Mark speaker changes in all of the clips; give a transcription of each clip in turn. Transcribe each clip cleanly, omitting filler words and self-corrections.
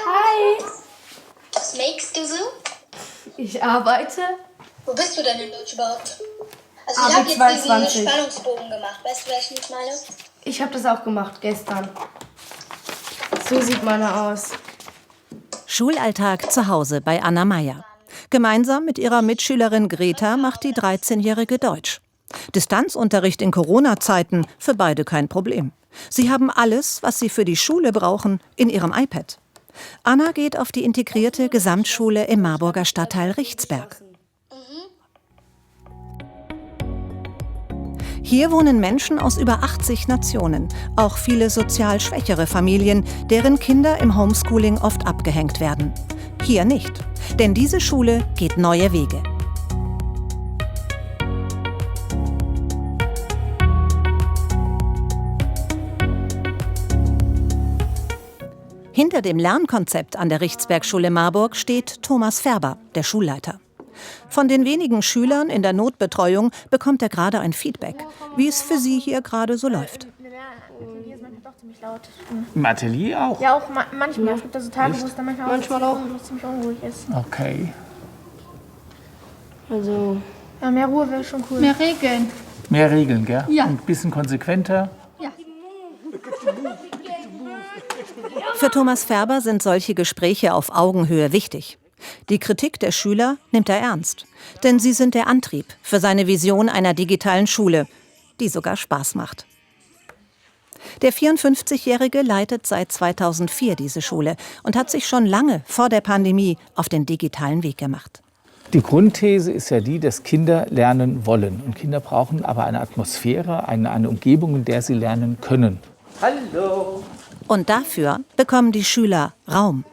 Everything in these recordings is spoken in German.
Speaker 1: Hi.
Speaker 2: Was makest du so?
Speaker 1: Ich arbeite.
Speaker 2: Wo bist du denn in Deutsch überhaupt? Also
Speaker 1: Aber
Speaker 2: ich habe jetzt
Speaker 1: 22.
Speaker 2: diesen Spannungsbogen gemacht. Weißt du, was ich nicht meine?
Speaker 1: Ich habe das auch gemacht gestern. So sieht meiner aus.
Speaker 3: Schulalltag zu Hause bei Anna Meyer. Gemeinsam mit ihrer Mitschülerin Greta macht die 13-Jährige Deutsch. Distanzunterricht in Corona-Zeiten für beide kein Problem. Sie haben alles, was sie für die Schule brauchen, in ihrem iPad. Anna geht auf die integrierte Gesamtschule im Marburger Stadtteil Richtsberg. Hier wohnen Menschen aus über 80 Nationen, auch viele sozial schwächere Familien, deren Kinder im Homeschooling oft abgehängt werden. Hier nicht, denn diese Schule geht neue Wege. Hinter dem Lernkonzept an der Richtsbergschule Marburg steht Thomas Färber, der Schulleiter. Von den wenigen Schülern in der Notbetreuung bekommt er gerade ein Feedback, wie es für sie hier gerade so läuft.
Speaker 4: Im Atelier auch?
Speaker 5: Ja, auch manchmal. Es gibt so Tage, wo es dann manchmal auch ziemlich unruhig ist.
Speaker 4: Okay.
Speaker 1: Also,
Speaker 5: Ja, mehr Ruhe wäre schon cool.
Speaker 6: Mehr Regeln.
Speaker 4: Mehr Regeln, gell?
Speaker 6: Ja.
Speaker 4: Und ein bisschen konsequenter.
Speaker 3: Für Thomas Färber sind solche Gespräche auf Augenhöhe wichtig. Die Kritik der Schüler nimmt er ernst, denn sie sind der Antrieb für seine Vision einer digitalen Schule, die sogar Spaß macht. Der 54-Jährige leitet seit 2004 diese Schule und hat sich schon lange vor der Pandemie auf den digitalen Weg gemacht.
Speaker 4: Die Grundthese ist ja die, dass Kinder lernen wollen. Und Kinder brauchen aber eine Atmosphäre, eine Umgebung, in der sie lernen können. Hallo!
Speaker 3: Und dafür bekommen die Schüler Raum.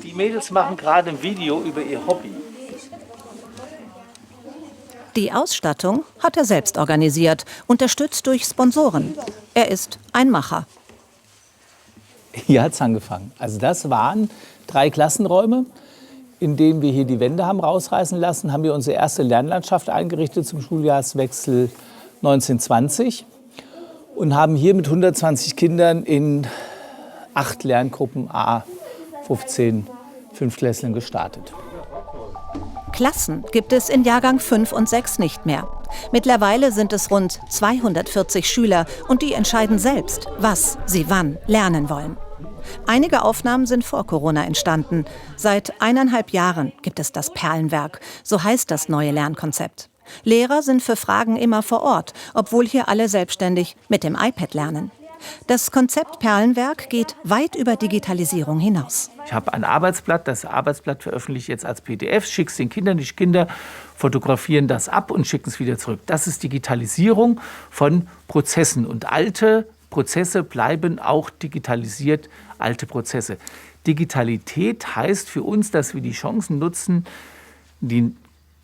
Speaker 4: Die Mädels machen gerade ein Video über ihr Hobby.
Speaker 3: Die Ausstattung hat er selbst organisiert, unterstützt durch Sponsoren. Er ist ein Macher.
Speaker 4: Hier hat es angefangen. Also das waren 3 Klassenräume, in denen wir hier die Wände haben rausreißen lassen, haben wir unsere erste Lernlandschaft eingerichtet zum Schuljahrswechsel 1920 und haben hier mit 120 Kindern in 8 Lerngruppen A 15 Fünftklässlern gestartet.
Speaker 3: Klassen gibt es in Jahrgang 5 und 6 nicht mehr. Mittlerweile sind es rund 240 Schüler und die entscheiden selbst, was sie wann lernen wollen. Einige Aufnahmen sind vor Corona entstanden. Seit 1,5 Jahren gibt es das Perlenwerk, so heißt das neue Lernkonzept. Lehrer sind für Fragen immer vor Ort, obwohl hier alle selbstständig mit dem iPad lernen. Das Konzept Perlenwerk geht weit über Digitalisierung hinaus.
Speaker 4: Ich habe ein Arbeitsblatt, das Arbeitsblatt veröffentliche ich jetzt als PDF, schicke es den Kindern, die Kinder fotografieren das ab und schicken es wieder zurück. Das ist Digitalisierung von Prozessen und alte Prozesse bleiben auch digitalisiert, alte Prozesse. Digitalität heißt für uns, dass wir die Chancen nutzen, die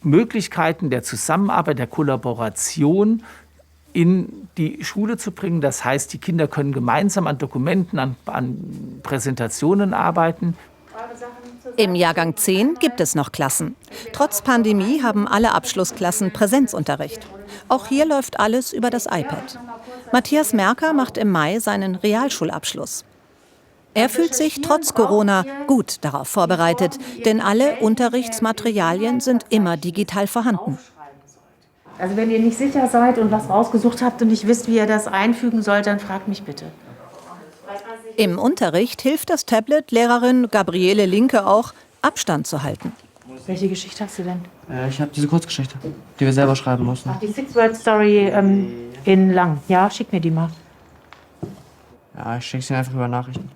Speaker 4: Möglichkeiten der Zusammenarbeit, der Kollaboration in die Schule zu bringen. Das heißt, die Kinder können gemeinsam an Dokumenten, an Präsentationen arbeiten.
Speaker 3: Im Jahrgang 10 gibt es noch Klassen. Trotz Pandemie haben alle Abschlussklassen Präsenzunterricht. Auch hier läuft alles über das iPad. Matthias Merker macht im Mai seinen Realschulabschluss. Er fühlt sich trotz Corona gut darauf vorbereitet, denn alle Unterrichtsmaterialien sind immer digital vorhanden.
Speaker 5: Also wenn ihr nicht sicher seid und was rausgesucht habt und nicht wisst, wie ihr das einfügen sollt, dann fragt mich bitte.
Speaker 3: Im Unterricht hilft das Tablet Lehrerin Gabriele Linke auch, Abstand zu halten.
Speaker 5: Welche Geschichte hast du denn?
Speaker 7: Ich habe diese Kurzgeschichte, die wir selber schreiben mussten.
Speaker 5: Ach, die Six-Word-Story in lang. Ja, schick mir die mal.
Speaker 7: Ja, ich schicke sie einfach über Nachrichten.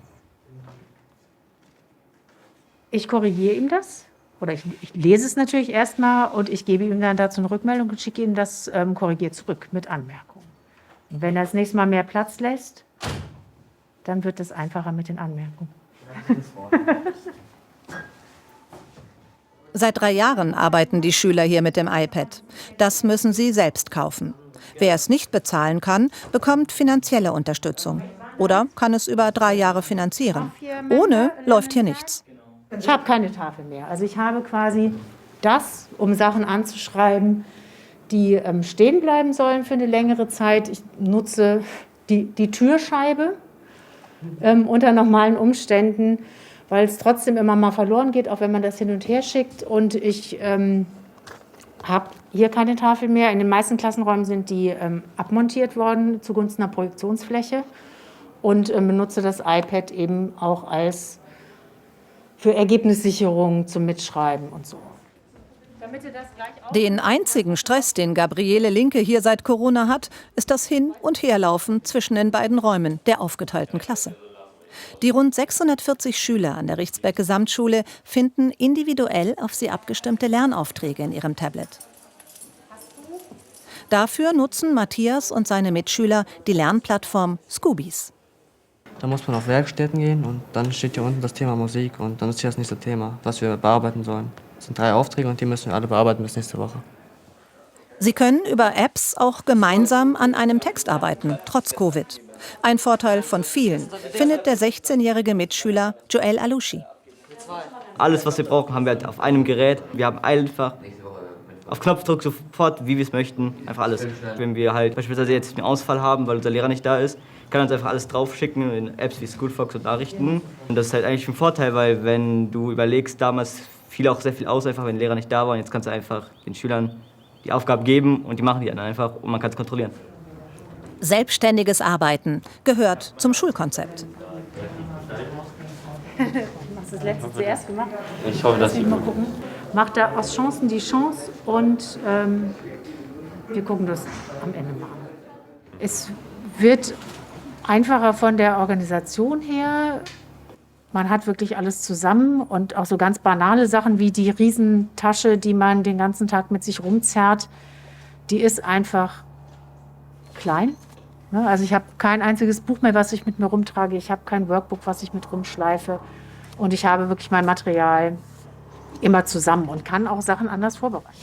Speaker 5: Ich korrigiere ihm das. Oder ich lese es natürlich erstmal und ich gebe ihm dann dazu eine Rückmeldung und schicke ihm das korrigiert zurück mit Anmerkungen. Und wenn er das nächste Mal mehr Platz lässt, dann wird es einfacher mit den Anmerkungen.
Speaker 3: Seit 3 Jahren arbeiten die Schüler hier mit dem iPad. Das müssen sie selbst kaufen. Wer es nicht bezahlen kann, bekommt finanzielle Unterstützung. Oder kann es über 3 Jahre finanzieren. Ohne läuft hier nichts.
Speaker 5: Ich habe keine Tafel mehr. Also ich habe quasi das, um Sachen anzuschreiben, die stehen bleiben sollen für eine längere Zeit. Ich nutze die Türscheibe unter normalen Umständen, weil es trotzdem immer mal verloren geht, auch wenn man das hin und her schickt. Und ich habe hier keine Tafel mehr. In den meisten Klassenräumen sind die abmontiert worden zugunsten einer Projektionsfläche und benutze das iPad eben auch als für Ergebnissicherung zum Mitschreiben und so.
Speaker 3: Den einzigen Stress, den Gabriele Linke hier seit Corona hat, ist das Hin- und Herlaufen zwischen den beiden Räumen der aufgeteilten Klasse. Die rund 640 Schüler an der Richtsberg-Gesamtschule finden individuell auf sie abgestimmte Lernaufträge in ihrem Tablet. Dafür nutzen Matthias und seine Mitschüler die Lernplattform Scoobies.
Speaker 7: Da muss man auf Werkstätten gehen und dann steht hier unten das Thema Musik und dann ist hier das nächste Thema, was wir bearbeiten sollen. Es sind 3 Aufträge und die müssen wir alle bearbeiten bis nächste Woche.
Speaker 3: Sie können über Apps auch gemeinsam an einem Text arbeiten, trotz Covid. Ein Vorteil von vielen, findet der 16-jährige Mitschüler Joel Alushi.
Speaker 6: Alles, was wir brauchen, haben wir halt auf einem Gerät. Wir haben einfach auf Knopfdruck sofort, wie wir es möchten, einfach alles. Wenn wir halt beispielsweise jetzt einen Ausfall haben, weil unser Lehrer nicht da ist, kann uns einfach alles draufschicken in Apps wie Schoolfox und Nachrichten. Und das ist halt eigentlich ein Vorteil, weil wenn du überlegst, damals fiel auch sehr viel aus, einfach wenn der Lehrer nicht da war. Und jetzt kannst du einfach den Schülern die Aufgabe geben und die machen die dann einfach und man kann es kontrollieren.
Speaker 3: Selbstständiges Arbeiten gehört zum Schulkonzept.
Speaker 5: Du hast das letzte zuerst gemacht.
Speaker 6: Ich hoffe, dass
Speaker 5: Mal gucken. Macht da aus Chancen die Chance und wir gucken das am Ende mal an. Es wird einfacher von der Organisation her. Man hat wirklich alles zusammen und auch so ganz banale Sachen wie die Riesentasche, die man den ganzen Tag mit sich rumzerrt, die ist einfach klein. Also ich habe kein einziges Buch mehr, was ich mit mir rumtrage. Ich habe kein Workbook, was ich mit rumschleife. Und ich habe wirklich mein Material immer zusammen und kann auch Sachen anders vorbereiten.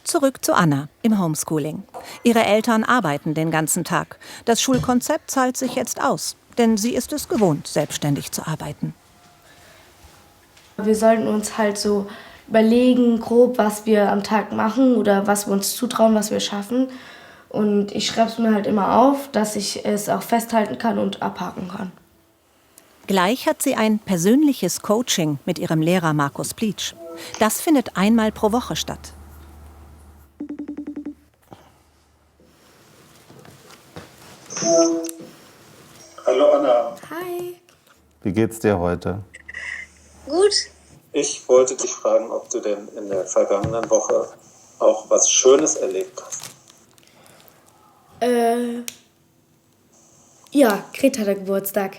Speaker 3: Zurück zu Anna im Homeschooling. Ihre Eltern arbeiten den ganzen Tag. Das Schulkonzept zahlt sich jetzt aus, denn sie ist es gewohnt, selbstständig zu arbeiten.
Speaker 1: Wir sollten uns halt so überlegen, grob, was wir am Tag machen oder was wir uns zutrauen, was wir schaffen. Und ich schreibe es mir halt immer auf, dass ich es auch festhalten kann und abhaken kann.
Speaker 3: Gleich hat sie ein persönliches Coaching mit ihrem Lehrer Markus Plitsch. Das findet einmal pro Woche statt.
Speaker 8: Hallo Anna,
Speaker 1: Hi.
Speaker 8: wie geht's dir heute?
Speaker 2: Gut.
Speaker 8: Ich wollte dich fragen, ob du denn in der vergangenen Woche auch was Schönes erlebt hast.
Speaker 1: Ja, Greta hatte Geburtstag.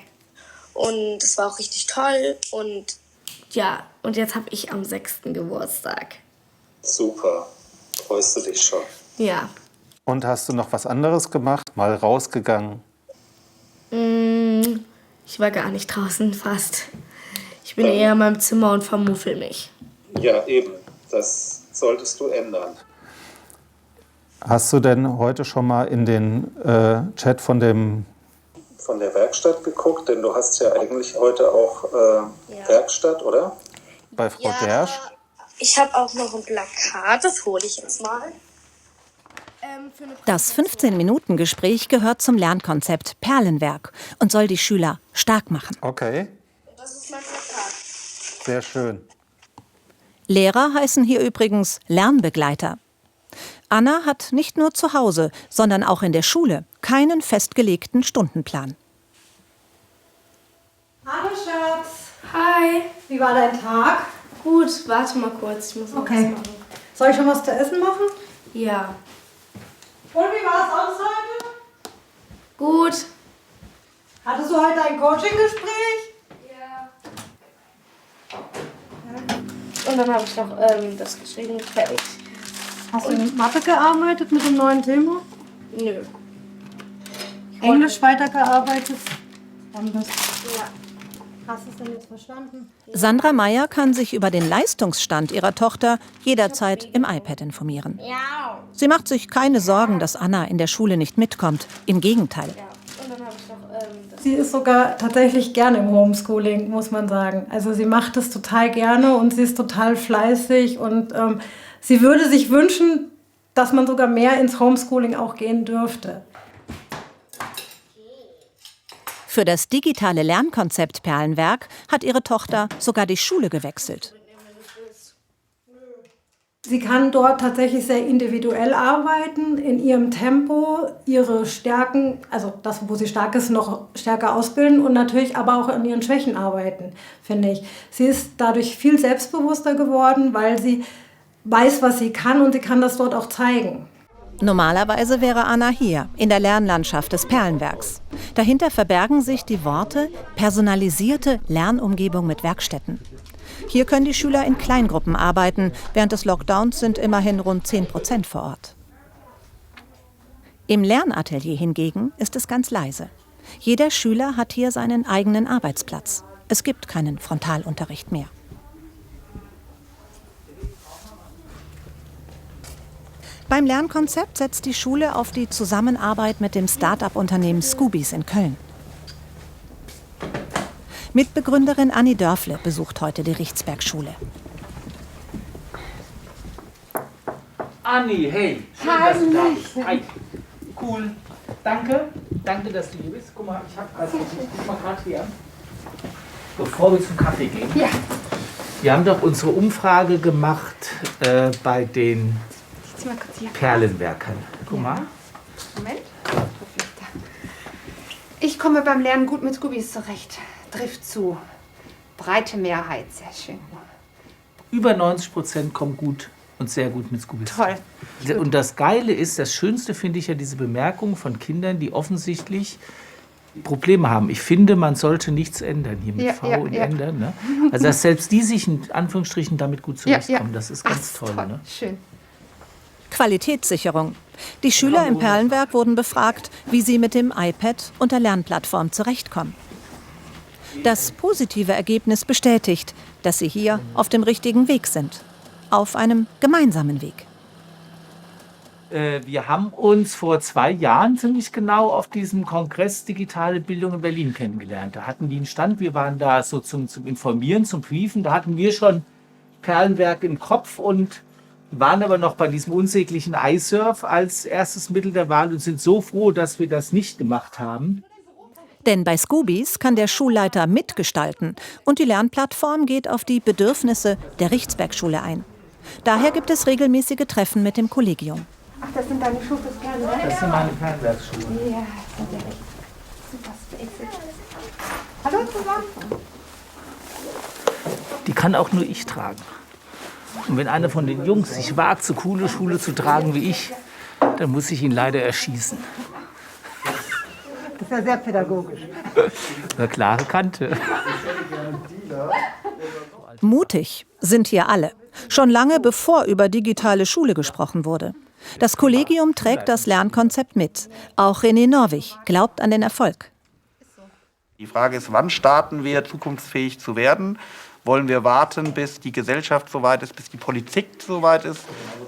Speaker 2: Und es war auch richtig toll und
Speaker 1: Ja, und jetzt habe ich am 6. Geburtstag.
Speaker 8: Super, freust du dich schon?
Speaker 1: Ja.
Speaker 9: Und hast du noch was anderes gemacht? Mal rausgegangen?
Speaker 1: Ich war gar nicht draußen fast. Ich bin eher in meinem Zimmer und vermuffel mich.
Speaker 8: Ja, eben, das solltest du ändern.
Speaker 9: Hast du denn heute schon mal in den Chat von der
Speaker 8: Werkstatt geguckt? Denn du hast ja eigentlich heute auch Werkstatt, oder?
Speaker 9: bei Frau Dersch?
Speaker 2: ich habe auch noch ein Plakat, das hole ich jetzt mal.
Speaker 3: Das 15-Minuten-Gespräch gehört zum Lernkonzept Perlenwerk und soll die Schüler stark machen.
Speaker 9: Okay,
Speaker 2: Das ist mein Plakat.
Speaker 9: sehr schön.
Speaker 3: Lehrer heißen hier übrigens Lernbegleiter. Anna hat nicht nur zu Hause, sondern auch in der Schule keinen festgelegten Stundenplan.
Speaker 10: Hallo Schatz,
Speaker 1: Hi.
Speaker 10: wie war dein Tag?
Speaker 1: Gut, warte mal kurz. Ich muss noch was machen.
Speaker 10: Soll ich schon was zu essen machen?
Speaker 1: Ja.
Speaker 10: Und wie war es sonst heute?
Speaker 1: Gut.
Speaker 10: Hattest du heute ein Coaching-Gespräch?
Speaker 1: Ja. Und dann habe ich noch das geschrieben. Fertig.
Speaker 10: Hast du in Mathe gearbeitet mit dem neuen Thema?
Speaker 1: Nö.
Speaker 10: Englisch weitergearbeitet? Anders.
Speaker 1: Ja.
Speaker 10: Hast du es denn jetzt verstanden?
Speaker 3: Sandra Meyer kann sich über den Leistungsstand ihrer Tochter jederzeit im iPad informieren.
Speaker 1: Ja.
Speaker 3: Sie macht sich keine Sorgen, dass Anna in der Schule nicht mitkommt. Im Gegenteil.
Speaker 1: Und dann habe ich noch das.
Speaker 10: Sie ist sogar tatsächlich gerne im Homeschooling, muss man sagen. Also sie macht es total gerne und sie ist total fleißig und sie würde sich wünschen, dass man sogar mehr ins Homeschooling auch gehen dürfte.
Speaker 3: Für das digitale Lernkonzept Perlenwerk hat ihre Tochter sogar die Schule gewechselt.
Speaker 10: Sie kann dort tatsächlich sehr individuell arbeiten, in ihrem Tempo, ihre Stärken, also das, wo sie stark ist, noch stärker ausbilden und natürlich aber auch an ihren Schwächen arbeiten, finde ich. Sie ist dadurch viel selbstbewusster geworden, weil sie weiß, was sie kann und sie kann das dort auch zeigen.
Speaker 3: Normalerweise wäre Anna hier, in der Lernlandschaft des Perlenwerks. Dahinter verbergen sich die Worte personalisierte Lernumgebung mit Werkstätten. Hier können die Schüler in Kleingruppen arbeiten. Während des Lockdowns sind immerhin rund 10% vor Ort. Im Lernatelier hingegen ist es ganz leise. Jeder Schüler hat hier seinen eigenen Arbeitsplatz. Es gibt keinen Frontalunterricht mehr. Beim Lernkonzept setzt die Schule auf die Zusammenarbeit mit dem Start-up-Unternehmen Scoobies in Köln. Mitbegründerin Anni Dörfle besucht heute die Richtsberg-Schule.
Speaker 4: Anni, hey. Schön, dass du da bist. Hi. Cool. Danke. Danke, dass du hier bist. Guck mal, ich guck mal gerade hier. Bevor wir zum Kaffee gehen. Ja. Wir haben doch unsere Umfrage gemacht bei den Perlenwerkern. Guck mal.
Speaker 11: Moment. Ich komme beim Lernen gut mit Scoobies zurecht. Trifft zu. Breite Mehrheit, sehr schön.
Speaker 4: Über 90% kommen gut und sehr gut mit Scoobies.
Speaker 11: Toll.
Speaker 4: Und das Geile ist, das Schönste finde ich ja diese Bemerkung von Kindern, die offensichtlich Probleme haben. Ich finde, man sollte nichts ändern hier mit V und ändern. Ne? Also dass selbst die sich in Anführungsstrichen damit gut zurechtkommen, das ist ganz toll. Ne?
Speaker 11: Schön.
Speaker 3: Qualitätssicherung. Die Schüler im Perlenwerk wurden befragt, wie sie mit dem iPad und der Lernplattform zurechtkommen. Das positive Ergebnis bestätigt, dass sie hier auf dem richtigen Weg sind. Auf einem gemeinsamen Weg.
Speaker 4: Wir haben uns vor 2 Jahren ziemlich genau auf diesem Kongress Digitale Bildung in Berlin kennengelernt. Da hatten die einen Stand, wir waren da so zum Informieren, zum Briefen. Da hatten wir schon Perlenwerk im Kopf und waren aber noch bei diesem unsäglichen iSurf als erstes Mittel der Wahl und sind so froh, dass wir das nicht gemacht haben.
Speaker 3: Denn bei Scoobies kann der Schulleiter mitgestalten und die Lernplattform geht auf die Bedürfnisse der Richtsberg-Schule ein. Daher gibt es regelmäßige Treffen mit dem Kollegium.
Speaker 11: Ach, das sind deine Schuhe fürs Perlenwerk?
Speaker 4: Das sind meine Perlenwerkschuhe.
Speaker 11: Ja, das sind ja echt super basic. Hallo zusammen.
Speaker 4: Die kann auch nur ich tragen. Und wenn einer von den Jungs sich wagt, so coole Schuhe zu tragen wie ich, dann muss ich ihn leider erschießen.
Speaker 12: Das ist ja sehr pädagogisch.
Speaker 4: Eine klare Kante.
Speaker 3: Mutig sind hier alle. Schon lange bevor über digitale Schule gesprochen wurde. Das Kollegium trägt das Lernkonzept mit. Auch René Norwig glaubt an den Erfolg.
Speaker 13: Die Frage ist, wann starten wir, zukunftsfähig zu werden? Wollen wir warten, bis die Gesellschaft soweit ist, bis die Politik soweit ist?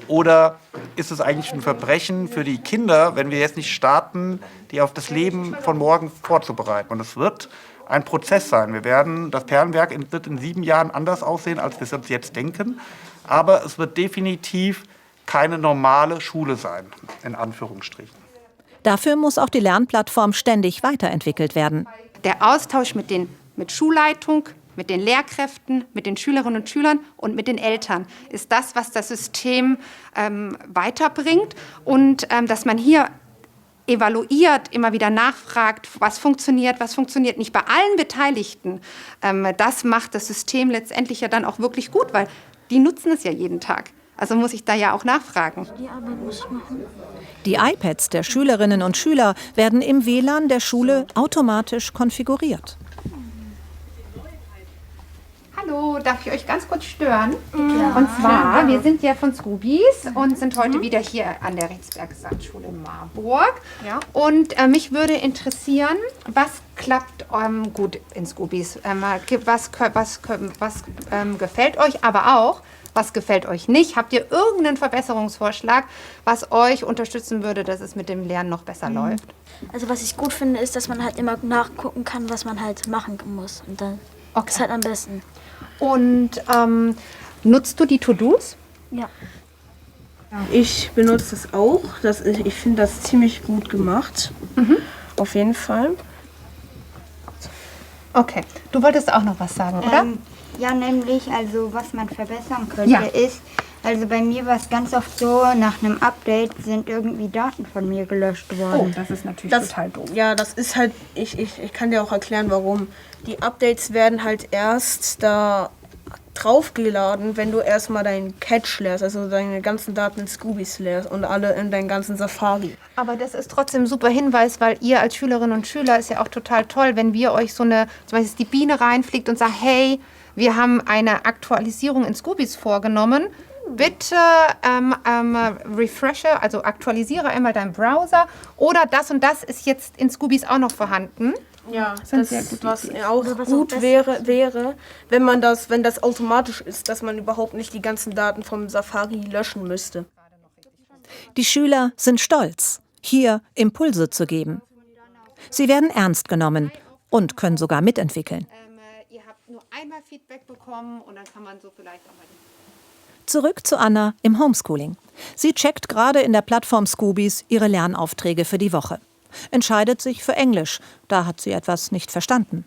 Speaker 13: Oder ist es eigentlich ein Verbrechen für die Kinder, wenn wir jetzt nicht starten, die auf das Leben von morgen vorzubereiten? Und es wird ein Prozess sein. Das Perlenwerk wird in 7 Jahren anders aussehen, als wir es uns jetzt denken. Aber es wird definitiv keine normale Schule sein, in Anführungsstrichen.
Speaker 3: Dafür muss auch die Lernplattform ständig weiterentwickelt werden.
Speaker 11: Der Austausch mit Schulleitung, mit den Lehrkräften, mit den Schülerinnen und Schülern und mit den Eltern ist das, was das System weiterbringt. Und dass man hier evaluiert, immer wieder nachfragt, was funktioniert nicht bei allen Beteiligten. Das macht das System letztendlich ja dann auch wirklich gut, weil die nutzen es ja jeden Tag. Also muss ich da ja auch nachfragen.
Speaker 3: Die iPads der Schülerinnen und Schüler werden im WLAN der Schule automatisch konfiguriert.
Speaker 11: Hallo, darf ich euch ganz kurz stören? Ja. Und zwar, wir sind ja von Scoobies und sind heute wieder hier an der Richtsberg-Gesamtschule in Marburg. Ja. Und mich würde interessieren, was klappt gut in Scoobies? Was gefällt euch, aber auch, was gefällt euch nicht? Habt ihr irgendeinen Verbesserungsvorschlag, was euch unterstützen würde, dass es mit dem Lernen noch besser läuft?
Speaker 14: Also was ich gut finde, ist, dass man halt immer nachgucken kann, was man halt machen muss. Und dann ist halt am besten.
Speaker 11: Und nutzt du die To-Dos?
Speaker 14: Ja.
Speaker 15: Ich benutze es auch. Ich finde das ziemlich gut gemacht. Mhm. Auf jeden Fall.
Speaker 16: Okay, du wolltest auch noch was sagen, oder?
Speaker 17: Ja, nämlich, also was man verbessern könnte, ist, also bei mir war es ganz oft so, nach einem Update sind irgendwie Daten von mir gelöscht worden.
Speaker 16: Oh, das ist natürlich total doof.
Speaker 15: Ja, das ist halt, ich kann dir auch erklären, warum. Die Updates werden halt erst da draufgeladen, wenn du erstmal deinen Cache leerst, also deine ganzen Daten in Scoobies leerst und alle in deinen ganzen Safari.
Speaker 16: Aber das ist trotzdem ein super Hinweis, weil ihr als Schülerinnen und Schüler ist ja auch total toll, wenn wir euch so eine, zum Beispiel die Biene reinfliegt und sagt, hey, wir haben eine Aktualisierung in Scoobies vorgenommen. Bitte refreshe, also aktualisiere einmal deinen Browser oder das und das ist jetzt in Scoobies auch noch vorhanden.
Speaker 15: Ja, das was auch gut wäre, wenn das automatisch ist, dass man überhaupt nicht die ganzen Daten vom Safari löschen müsste.
Speaker 3: Die Schüler sind stolz, hier Impulse zu geben. Sie werden ernst genommen und können sogar mitentwickeln.
Speaker 11: Ihr habt nur einmal Feedback bekommen und dann kann man so vielleicht auch mal...
Speaker 3: Zurück zu Anna im Homeschooling. Sie checkt gerade in der Plattform Scoobies ihre Lernaufträge für die Woche. Entscheidet sich für Englisch, da hat sie etwas nicht verstanden.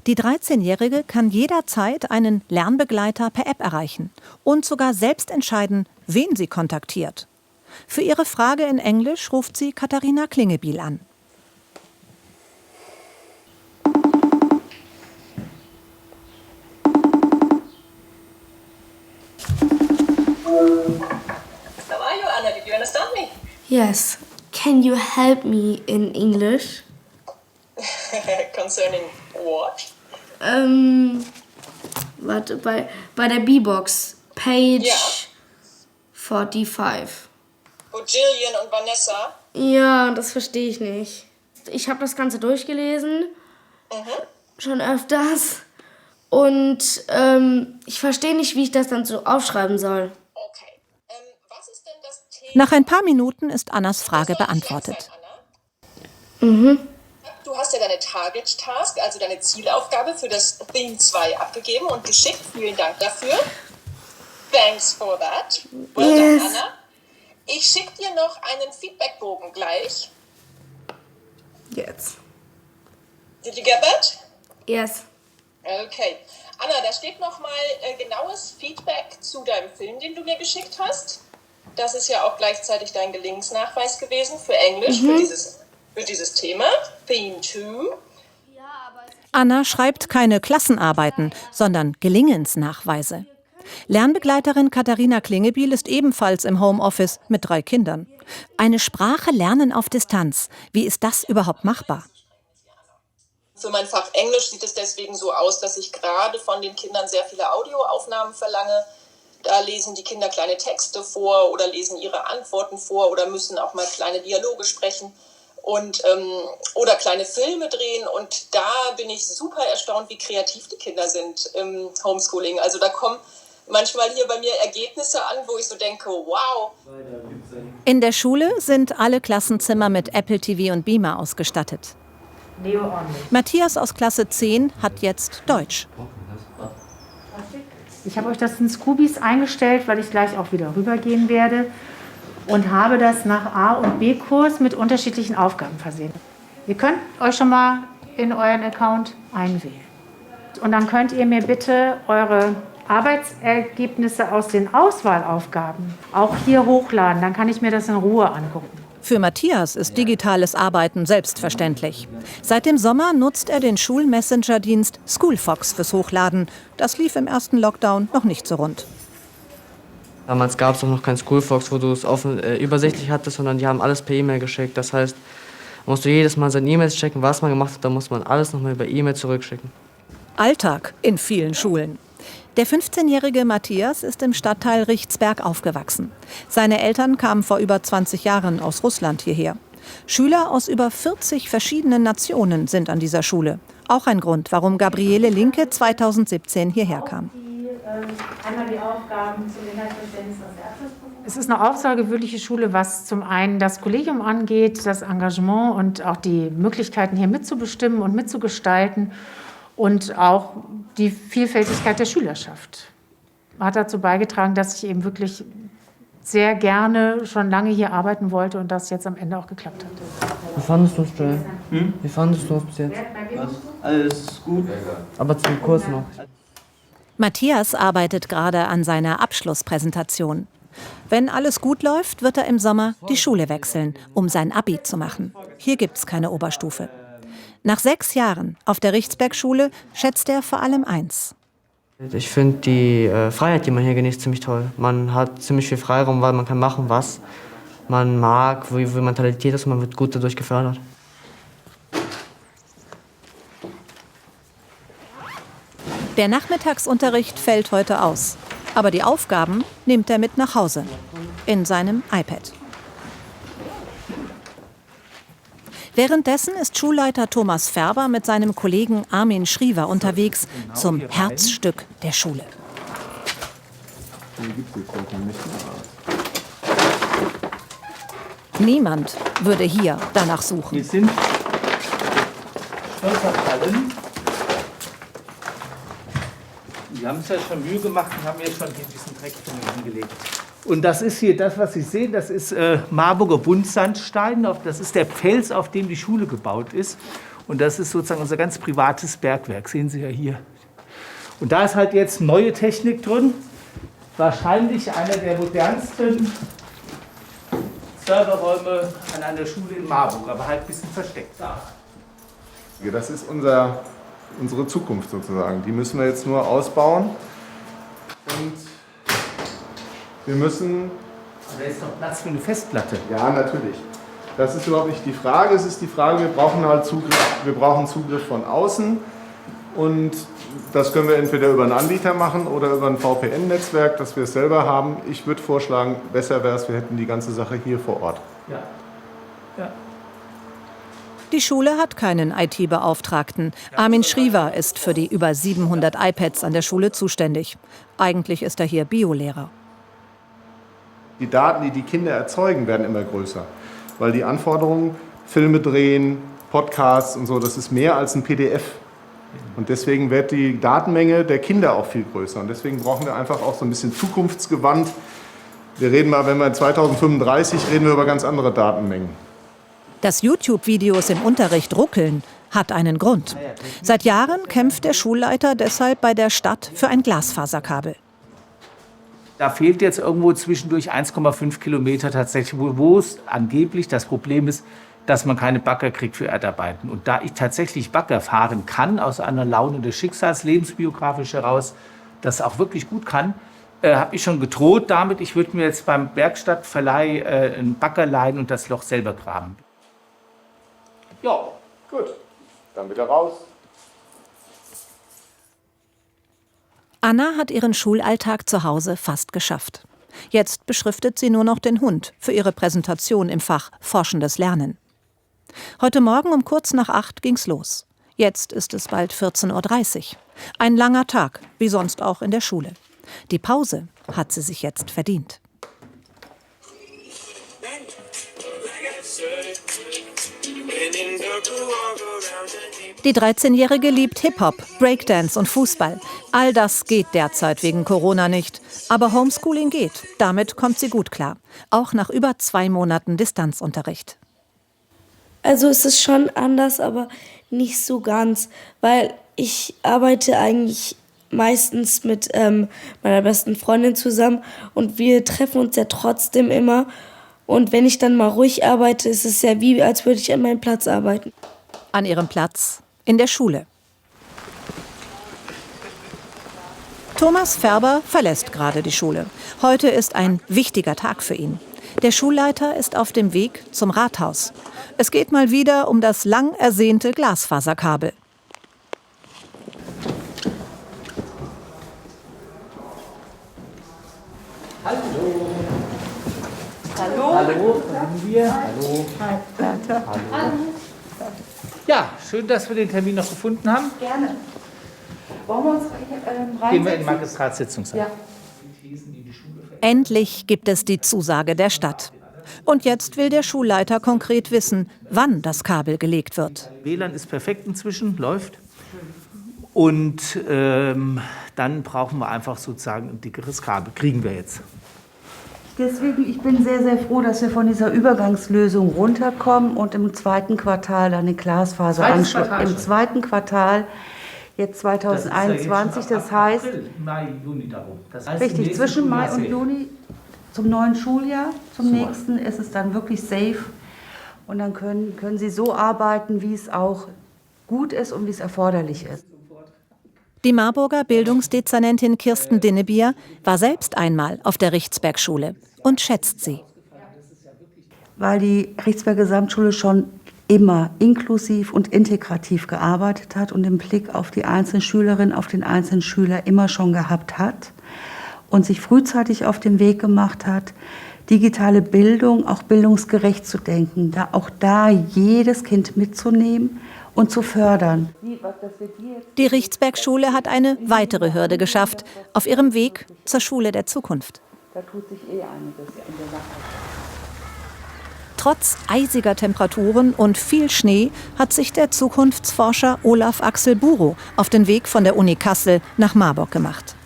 Speaker 3: Die 13-Jährige kann jederzeit einen Lernbegleiter per App erreichen und sogar selbst entscheiden, wen sie kontaktiert. Für ihre Frage in Englisch ruft sie Katharina Klingebiel an.
Speaker 2: How are you, Anna? Did you understand me?
Speaker 1: Yes. Can you help me in English?
Speaker 2: Concerning what?
Speaker 1: Warte, bei der B-Box, Page 45.
Speaker 2: Wo Jillian und Vanessa?
Speaker 1: Ja, das verstehe ich nicht. Ich habe das Ganze durchgelesen, schon öfters. Und ich verstehe nicht, wie ich das dann so aufschreiben soll.
Speaker 3: Nach ein paar Minuten ist Annas Frage beantwortet.
Speaker 2: Du hast ja deine Target Task, also deine Zielaufgabe für das Theme 2 abgegeben und geschickt. Vielen Dank dafür. Thanks for that. Well done, Anna. Ich schicke dir noch einen Feedbackbogen gleich.
Speaker 1: Jetzt.
Speaker 2: Did you get that?
Speaker 1: Yes.
Speaker 2: Okay. Anna, da steht nochmal genaues Feedback zu deinem Film, den du mir geschickt hast. Das ist ja auch gleichzeitig dein Gelingensnachweis gewesen für Englisch, für dieses Thema, Theme 2.
Speaker 3: Anna schreibt keine Klassenarbeiten, sondern Gelingensnachweise. Lernbegleiterin Katharina Klingebiel ist ebenfalls im Homeoffice mit 3 Kindern. Eine Sprache lernen auf Distanz. Wie ist das überhaupt machbar?
Speaker 2: Für mein Fach Englisch sieht es deswegen so aus, dass ich gerade von den Kindern sehr viele Audioaufnahmen verlange. Da lesen die Kinder kleine Texte vor oder lesen ihre Antworten vor oder müssen auch mal kleine Dialoge sprechen und oder kleine Filme drehen. Und da bin ich super erstaunt, wie kreativ die Kinder sind im Homeschooling. Also da kommen manchmal hier bei mir Ergebnisse an, wo ich so denke, wow.
Speaker 3: In der Schule sind alle Klassenzimmer mit Apple TV und Beamer ausgestattet. Matthias aus Klasse 10 hat jetzt Deutsch.
Speaker 5: Ich habe euch das in Scoobies eingestellt, weil ich gleich auch wieder rübergehen werde und habe das nach A- und B-Kurs mit unterschiedlichen Aufgaben versehen. Ihr könnt euch schon mal in euren Account einwählen. Und dann könnt ihr mir bitte eure Arbeitsergebnisse aus den Auswahlaufgaben auch hier hochladen. Dann kann ich mir das in Ruhe angucken.
Speaker 3: Für Matthias ist digitales Arbeiten selbstverständlich. Seit dem Sommer nutzt er den Schulmessenger-Dienst Schoolfox fürs Hochladen. Das lief im ersten Lockdown noch nicht so rund.
Speaker 7: Damals gab es auch noch kein Schoolfox, wo du es übersichtlich hattest, sondern die haben alles per E-Mail geschickt. Das heißt, musst du jedes Mal seine E-Mails checken, was man gemacht hat, dann muss man alles nochmal über E-Mail zurückschicken.
Speaker 3: Alltag in vielen Schulen. Der 15-jährige Matthias ist im Stadtteil Richtsberg aufgewachsen. Seine Eltern kamen vor über 20 Jahren aus Russland hierher. Schüler aus über 40 verschiedenen Nationen sind an dieser Schule. Auch ein Grund, warum Gabriele Linke 2017 hierher kam.
Speaker 5: Einmal die Aufgaben zum Inhaltsverständnis aus der Abschlussprüfung. Es ist eine außergewöhnliche Schule, was zum einen das Kollegium angeht, das Engagement und auch die Möglichkeiten hier mitzubestimmen und mitzugestalten. Und auch die Vielfältigkeit der Schülerschaft hat dazu beigetragen, dass ich eben wirklich sehr gerne schon lange hier arbeiten wollte und das jetzt am Ende auch geklappt hat.
Speaker 7: Wie fandest du es, Joel? Wie fandest du es bis jetzt?
Speaker 6: Alles gut.
Speaker 7: Aber zum Kurs noch.
Speaker 3: Matthias arbeitet gerade an seiner Abschlusspräsentation. Wenn alles gut läuft, wird er im Sommer die Schule wechseln, um sein Abi zu machen. Hier gibt's keine Oberstufe. Nach 6 Jahren auf der Richtsberg-Schule schätzt er vor allem eins:
Speaker 7: Ich finde die Freiheit, die man hier genießt, ziemlich toll. Man hat ziemlich viel Freiraum, weil man kann machen, was man mag, wie man talentiert ist und man wird gut dadurch gefördert.
Speaker 3: Der Nachmittagsunterricht fällt heute aus. Aber die Aufgaben nimmt er mit nach Hause. In seinem iPad. Währenddessen ist Schulleiter Thomas Färber mit seinem Kollegen Armin Schriever unterwegs zum Herzstück der Schule. Niemand würde hier danach suchen.
Speaker 4: Wir sind stolz auf allen. Wir haben es ja schon Mühe gemacht und haben jetzt schon hier diesen Dreck hingelegt. Und das ist hier, das was Sie sehen, das ist Marburger Buntsandstein. Das ist der Fels, auf dem die Schule gebaut ist. Und das ist sozusagen unser ganz privates Bergwerk, sehen Sie ja hier. Und da ist halt jetzt neue Technik drin. Wahrscheinlich einer der modernsten Serverräume an einer Schule in Marburg, aber halt ein bisschen versteckt.
Speaker 18: Das ist unsere Zukunft sozusagen. Die müssen wir jetzt nur ausbauen. Und wir müssen...
Speaker 4: Da ist noch Platz für eine Festplatte.
Speaker 18: Ja, natürlich. Das ist überhaupt nicht die Frage. Es ist die Frage, wir brauchen halt Zugriff, wir brauchen Zugriff von außen. Und das können wir entweder über einen Anbieter machen oder über ein VPN-Netzwerk, dass wir es selber haben. Ich würde vorschlagen, besser wäre es, wir hätten die ganze Sache hier vor Ort.
Speaker 4: Ja. Ja.
Speaker 3: Die Schule hat keinen IT-Beauftragten. Armin Schriever ist für die über 700 iPads an der Schule zuständig. Eigentlich ist er hier Biolehrer.
Speaker 18: Die Daten, die die Kinder erzeugen, werden immer größer. Weil die Anforderungen, Filme drehen, Podcasts und so, das ist mehr als ein PDF. Und deswegen wird die Datenmenge der Kinder auch viel größer. Und deswegen brauchen wir einfach auch so ein bisschen zukunftsgewandt. Wir reden mal, wenn wir 2035 reden wir über ganz andere Datenmengen.
Speaker 3: Dass YouTube-Videos im Unterricht ruckeln, hat einen Grund. Seit Jahren kämpft der Schulleiter deshalb bei der Stadt für ein Glasfaserkabel.
Speaker 4: Da fehlt jetzt irgendwo zwischendurch 1,5 Kilometer tatsächlich, wo es angeblich das Problem ist, dass man keine Bagger kriegt für Erdarbeiten. Und da ich tatsächlich Bagger fahren kann, aus einer Laune des Schicksals, lebensbiografisch heraus, das auch wirklich gut kann, habe ich schon gedroht damit, ich würde mir jetzt beim Werkstattverleih einen Bagger leihen und das Loch selber graben.
Speaker 18: Ja, gut. Dann wieder raus.
Speaker 3: Anna hat ihren Schulalltag zu Hause fast geschafft. Jetzt beschriftet sie nur noch den Hund für ihre Präsentation im Fach Forschendes Lernen. Heute Morgen um kurz nach 8 ging's los. Jetzt ist es bald 14:30 Uhr. Ein langer Tag, wie sonst auch in der Schule. Die Pause hat sie sich jetzt verdient. Die 13-Jährige liebt Hip-Hop, Breakdance und Fußball. All das geht derzeit wegen Corona nicht. Aber Homeschooling geht. Damit kommt sie gut klar. Auch nach über 2 Monaten Distanzunterricht.
Speaker 1: Also es ist schon anders, aber nicht so ganz. Weil ich arbeite eigentlich meistens mit meiner besten Freundin zusammen. Und wir treffen uns ja trotzdem immer. Und wenn ich dann mal ruhig arbeite, ist es ja wie, als würde ich an meinem Platz arbeiten.
Speaker 3: An ihrem Platz in der Schule. Thomas Färber verlässt gerade die Schule. Heute ist ein wichtiger Tag für ihn. Der Schulleiter ist auf dem Weg zum Rathaus. Es geht mal wieder um das lang ersehnte Glasfaserkabel.
Speaker 4: Hallo.
Speaker 12: Hallo.
Speaker 4: Hallo, da sind wir. Hallo.
Speaker 12: Hallo.
Speaker 4: Ja, schön, dass wir den Termin noch gefunden haben.
Speaker 12: Gerne. Wollen wir uns reinsetzen?
Speaker 4: Gehen wir in Magistratssitzungssaal.
Speaker 12: Ja.
Speaker 3: Endlich gibt es die Zusage der Stadt. Und jetzt will der Schulleiter konkret wissen, wann das Kabel gelegt wird.
Speaker 4: WLAN ist perfekt inzwischen, läuft. Und dann brauchen wir einfach sozusagen ein dickeres Kabel. Kriegen wir jetzt.
Speaker 19: Deswegen, ich bin sehr, sehr froh, dass wir von dieser Übergangslösung runterkommen und im zweiten Quartal dann eine Glasfaser anschließen. Im zweiten Quartal, jetzt 2021, das heißt,
Speaker 4: Mai, Juni darum. Das heißt
Speaker 19: richtig, zwischen Mai und Juni zum neuen Schuljahr, zum nächsten ist es dann wirklich safe. Und dann können Sie so arbeiten, wie es auch gut ist und wie es erforderlich ist.
Speaker 3: Die Marburger Bildungsdezernentin Kirsten Dinnebier war selbst einmal auf der Richtsberg-Schule und schätzt sie.
Speaker 19: Weil die Richtsberg Gesamtschule schon immer inklusiv und integrativ gearbeitet hat und den Blick auf die einzelnen Schülerinnen, auf den einzelnen Schüler immer schon gehabt hat und sich frühzeitig auf den Weg gemacht hat, digitale Bildung auch bildungsgerecht zu denken, auch da jedes Kind mitzunehmen und zu fördern.
Speaker 3: Die Richtsberg-Schule hat eine weitere Hürde geschafft auf ihrem Weg zur Schule der Zukunft.
Speaker 19: Da tut sich einiges in der Sache.
Speaker 3: Trotz eisiger Temperaturen und viel Schnee hat sich der Zukunftsforscher Olaf Axel Burow auf den Weg von der Uni Kassel nach Marburg gemacht.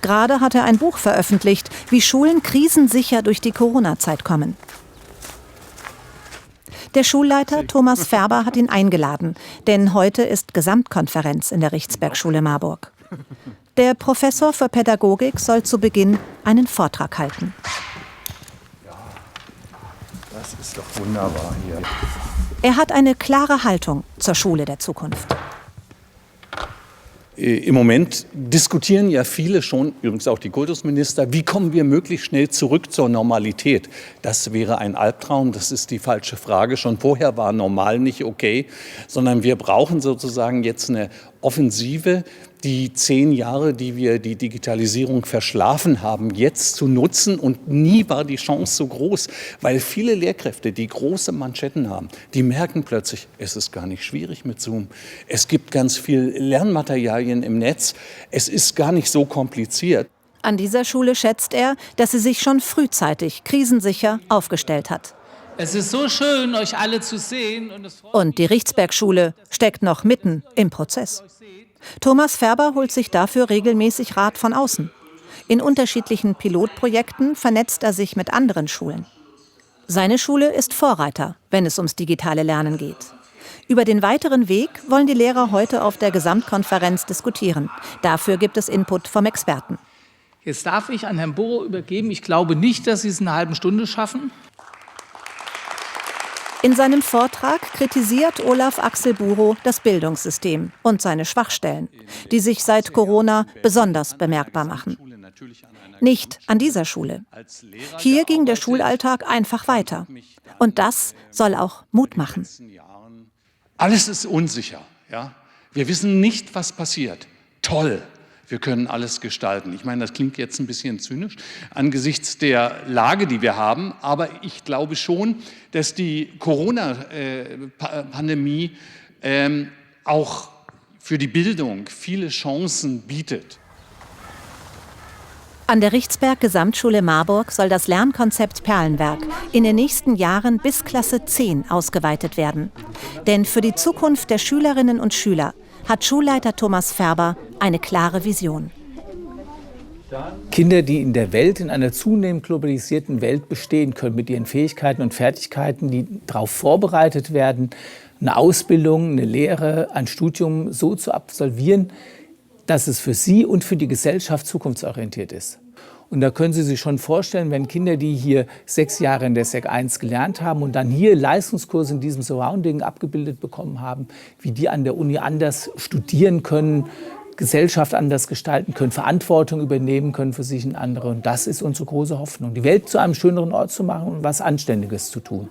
Speaker 3: Gerade hat er ein Buch veröffentlicht, wie Schulen krisensicher durch die Corona-Zeit kommen. Der Schulleiter Thomas Färber hat ihn eingeladen, denn heute ist Gesamtkonferenz in der Richtsberg-Schule Marburg. Der Professor für Pädagogik soll zu Beginn einen Vortrag halten.
Speaker 20: Das ist doch wunderbar hier.
Speaker 3: Er hat eine klare Haltung zur Schule der Zukunft.
Speaker 20: Im Moment diskutieren ja viele schon, übrigens auch die Kultusminister, wie kommen wir möglichst schnell zurück zur Normalität. Das wäre ein Albtraum, das ist die falsche Frage. Schon vorher war normal nicht okay, sondern wir brauchen sozusagen jetzt eine Offensive, die 10 Jahre, die wir die Digitalisierung verschlafen haben, jetzt zu nutzen. Und nie war die Chance so groß, weil viele Lehrkräfte, die große Manschetten haben, die merken plötzlich, es ist gar nicht schwierig mit Zoom. Es gibt ganz viel Lernmaterialien im Netz. Es ist gar nicht so kompliziert.
Speaker 3: An dieser Schule schätzt er, dass sie sich schon frühzeitig krisensicher aufgestellt hat.
Speaker 4: Es ist so schön, euch alle zu sehen.
Speaker 3: Und die Richtsberg-Schule steckt noch mitten im Prozess. Thomas Färber holt sich dafür regelmäßig Rat von außen. In unterschiedlichen Pilotprojekten vernetzt er sich mit anderen Schulen. Seine Schule ist Vorreiter, wenn es ums digitale Lernen geht. Über den weiteren Weg wollen die Lehrer heute auf der Gesamtkonferenz diskutieren. Dafür gibt es Input vom Experten.
Speaker 4: Jetzt darf ich an Herrn Burow übergeben. Ich glaube nicht, dass Sie es in einer halben Stunde schaffen.
Speaker 3: In seinem Vortrag kritisiert Olaf Axel Burow das Bildungssystem und seine Schwachstellen, die sich seit Corona besonders bemerkbar machen. Nicht an dieser Schule. Hier ging der Schulalltag einfach weiter. Und das soll auch Mut machen.
Speaker 21: Alles ist unsicher. Ja? Wir wissen nicht, was passiert. Toll. Wir können alles gestalten. Ich meine, das klingt jetzt ein bisschen zynisch angesichts der Lage, die wir haben. Aber ich glaube schon, dass die Corona-Pandemie auch für die Bildung viele Chancen bietet.
Speaker 3: An der Richtsberg Gesamtschule Marburg soll das Lernkonzept Perlenwerk in den nächsten Jahren bis Klasse 10 ausgeweitet werden. Denn für die Zukunft der Schülerinnen und Schüler hat Schulleiter Thomas Färber eine klare Vision.
Speaker 4: Kinder, die in der Welt, in einer zunehmend globalisierten Welt bestehen können, mit ihren Fähigkeiten und Fertigkeiten, die darauf vorbereitet werden, eine Ausbildung, eine Lehre, ein Studium so zu absolvieren, dass es für sie und für die Gesellschaft zukunftsorientiert ist. Und da können Sie sich schon vorstellen, wenn Kinder, die hier 6 Jahre in der Sek 1 gelernt haben und dann hier Leistungskurse in diesem Surrounding abgebildet bekommen haben, wie die an der Uni anders studieren können, Gesellschaft anders gestalten können, Verantwortung übernehmen können für sich und andere. Und das ist unsere große Hoffnung, die Welt zu einem schöneren Ort zu machen und was Anständiges zu tun.